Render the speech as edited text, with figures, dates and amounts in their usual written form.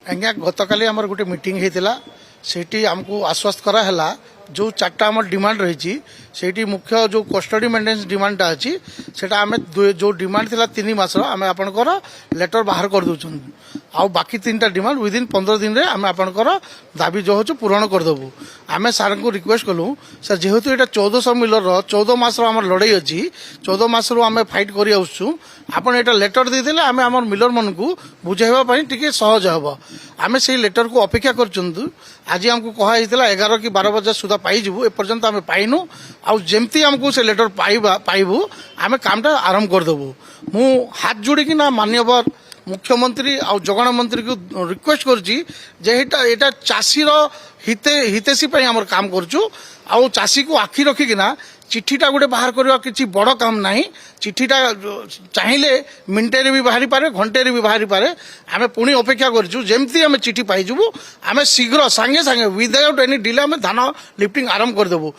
आज्ञा गतकाली आमर गोटे मीटिंग होता से आमको आश्वस्त कराला जो चार्टा आम डिमांड रही से मुख्य जो कस्टडी मेन्टेनेंस डिमांडा अच्छी से आम जो डिमांड थी 3 मासर आम आपंकर लेटर बाहर कर दौन आउ बाकी 3टा डिमांड विदिन 15 दिन में आम आपंकर दाबी जो हो पूरण करदेबू आम सार को रिक्वेस्ट कलु सर जेहेतु यहाँ 1400 मिलर 14 मासर आम लड़ाई अच्छी 14 मासर आम फाइट कर आपड़ यहाँ लेटर देदेले आम आम मिलर मन को बुझाइवाई टी सहज हम आम से लेटर को अपेक्षा कर आज आमको कहुई 11 कि 12 बजे सुधा पाइबू एपर्यंत आम पाइनु आमती आमको से लेटर पाइबू आम कामटा आरंभ करदेबू मु हाथ जोड़ी ना मान्यवर मुख्यमंत्री आ जगन मंत्री को रिक्वेस्ट कर चाषीर हितेशी आम काम करुँ चाषी को आखि रखिकिना चिठीटा गोटे बाहर करवा किसी बड़ काम ना चिठीटा चाहिए मिनटे भी बाहरी पारे घंटे भी बाहरी पारे आम पुणी अपेक्षा करमती आम चिठी पाइबू आम शीघ्र सांगे सांगे विदाउट एनी डिले आम धान लिफ्टिंग आरंभ करदेबू।